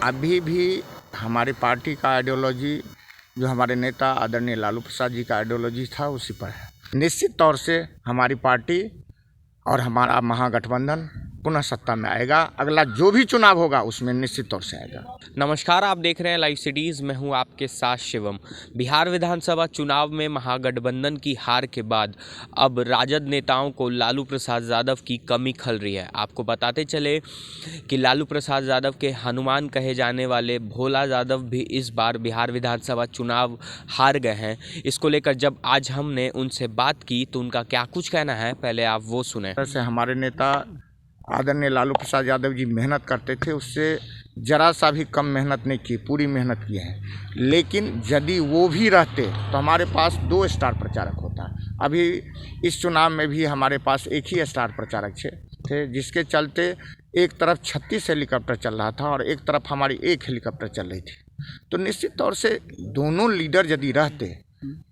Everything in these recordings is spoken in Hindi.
अभी भी हमारी पार्टी का आइडियोलॉजी जो हमारे नेता आदरणीय लालू प्रसाद जी का आइडियोलॉजी था उसी पर है। निश्चित तौर से हमारी पार्टी और हमारा महागठबंधन पुनः सत्ता में आएगा। अगला जो भी चुनाव होगा उसमें निश्चित तौर से आएगा। नमस्कार, आप देख रहे हैं लाइव सिटीज़। मैं हूं आपके साथ शिवम। बिहार विधानसभा चुनाव में महागठबंधन की हार के बाद अब राजद नेताओं को लालू प्रसाद यादव की कमी खल रही है। आपको बताते चले कि लालू प्रसाद यादव के हनुमान कहे जाने वाले भोला यादव भी इस बार बिहार विधानसभा चुनाव हार गए हैं। इसको लेकर जब आज हमने उनसे बात की तो उनका क्या कुछ कहना है, पहले आप वो सुने। वैसे हमारे नेता आदरणीय लालू प्रसाद यादव जी मेहनत करते थे, उससे जरा सा भी कम मेहनत नहीं की, पूरी मेहनत की है। लेकिन यदि वो भी रहते तो हमारे पास 2 स्टार प्रचारक होता। अभी इस चुनाव में भी हमारे पास एक ही स्टार प्रचारक थे, जिसके चलते एक तरफ 36 हेलीकॉप्टर चल रहा था और एक तरफ हमारी 1 हेलीकॉप्टर चल रही थी। तो निश्चित तौर से दोनों लीडर यदि रहते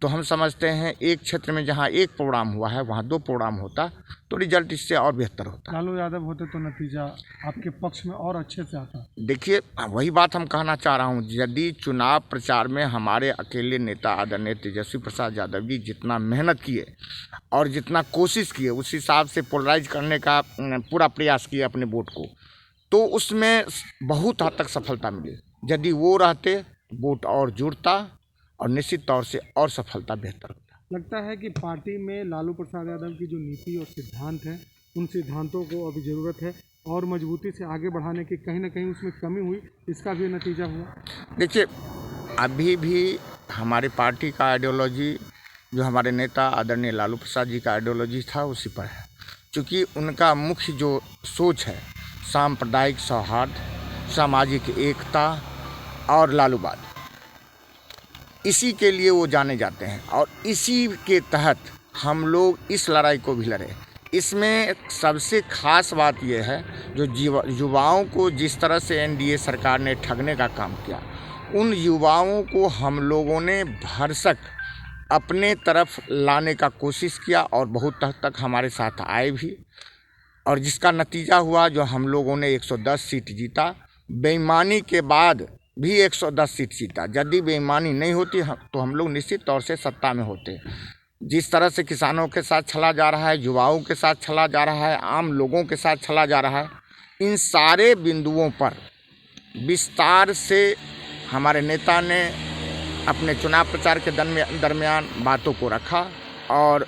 तो हम समझते हैं एक क्षेत्र में जहां एक प्रोग्राम हुआ है वहां 2 प्रोग्राम होता तो रिजल्ट इससे और बेहतर होता। लालू यादव होते तो नतीजा आपके पक्ष में और अच्छे से आता। देखिए, वही बात हम कहना चाह रहा हूं, यदि चुनाव प्रचार में हमारे अकेले नेता आदरणीय तेजस्वी प्रसाद यादव जी जितना मेहनत किए और जितना कोशिश किए उस हिसाब से पोलराइज करने का पूरा प्रयास किए अपने वोट को, तो उसमें बहुत हद तक सफलता मिली। यदि वो रहते वोट और जुड़ता और निश्चित तौर से और सफलता बेहतर होता। लगता है कि पार्टी में लालू प्रसाद यादव की जो नीति और सिद्धांत हैं उन सिद्धांतों को अभी ज़रूरत है और मजबूती से आगे बढ़ाने की, कहीं ना कहीं उसमें कमी हुई, इसका भी नतीजा हुआ। देखिए, अभी भी हमारी पार्टी का आइडियोलॉजी जो हमारे नेता आदरणीय लालू प्रसाद जी का आइडियोलॉजी था उसी पर है। क्योंकि उनका मुख्य जो सोच है सांप्रदायिक सौहार्द, सामाजिक एकता और लालूवाद, इसी के लिए वो जाने जाते हैं और इसी के तहत हम लोग इस लड़ाई को भी लड़े। इसमें सबसे खास बात यह है जो युवाओं को जिस तरह से एनडीए सरकार ने ठगने का काम किया, उन युवाओं को हम लोगों ने भरसक अपने तरफ लाने का कोशिश किया और बहुत हद तक हमारे साथ आए भी, और जिसका नतीजा हुआ जो हम लोगों ने 110 सीट जीता। बेईमानी के बाद भी 110 सीट जीता। यदि बेईमानी नहीं होती तो हम लोग निश्चित तौर से सत्ता में होते। जिस तरह से किसानों के साथ छला जा रहा है, युवाओं के साथ छला जा रहा है, आम लोगों के साथ छला जा रहा है, इन सारे बिंदुओं पर विस्तार से हमारे नेता ने अपने चुनाव प्रचार के दरमियान बातों को रखा और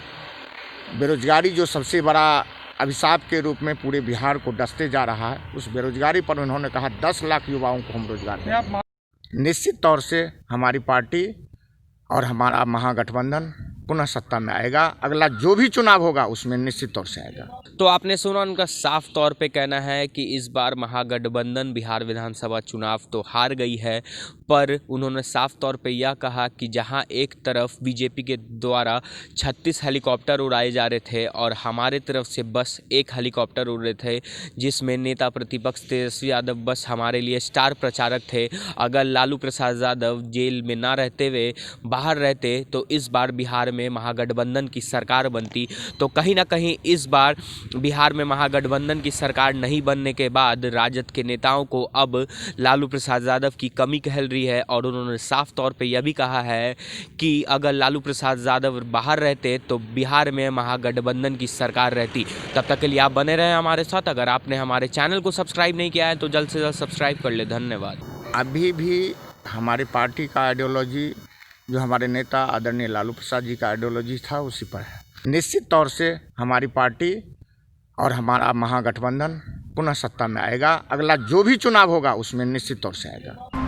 बेरोजगारी जो सबसे बड़ा अभिशाप के रूप में पूरे बिहार को डसते जा रहा है, उस बेरोजगारी पर उन्होंने कहा 10 लाख युवाओं को हम रोजगार देंगे। निश्चित तौर से हमारी पार्टी और हमारा महागठबंधन पुनः सत्ता में आएगा। अगला जो भी चुनाव होगा उसमें निश्चित तौर से आएगा। तो आपने सुना, उनका साफ तौर पे कहना है कि इस बार महागठबंधन बिहार विधानसभा चुनाव तो हार गई है, पर उन्होंने साफ तौर पे यह कहा कि जहां एक तरफ बीजेपी के द्वारा 36 हेलीकॉप्टर उड़ाए जा रहे थे और हमारे तरफ से बस 1 हेलीकॉप्टर उड़ रहे थे, जिसमें नेता प्रतिपक्ष तेजस्वी यादव बस हमारे लिए स्टार प्रचारक थे। अगर लालू प्रसाद यादव जेल में ना रहते हुए बाहर रहते तो इस बार बिहार में महागठबंधन की सरकार बनती। तो कहीं ना कहीं इस बार बिहार में महागठबंधन की सरकार नहीं बनने के बाद राजद के नेताओं को अब लालू प्रसाद यादव की कमी कहल रही है और उन्होंने साफ तौर पे यह भी कहा है कि अगर लालू प्रसाद यादव बाहर रहते तो बिहार में महागठबंधन की सरकार रहती। तब तक के लिए आप बने रहें हमारे साथ। अगर आपने हमारे चैनल को सब्सक्राइब नहीं किया है तो जल्द से जल्द सब्सक्राइब कर ले। धन्यवाद। अभी भी हमारी पार्टी का आइडियोलॉजी जो हमारे नेता आदरणीय लालू प्रसाद जी का आइडियोलॉजी था उसी पर है। निश्चित तौर से हमारी पार्टी और हमारा महागठबंधन पुनः सत्ता में आएगा। अगला जो भी चुनाव होगा उसमें निश्चित तौर से आएगा।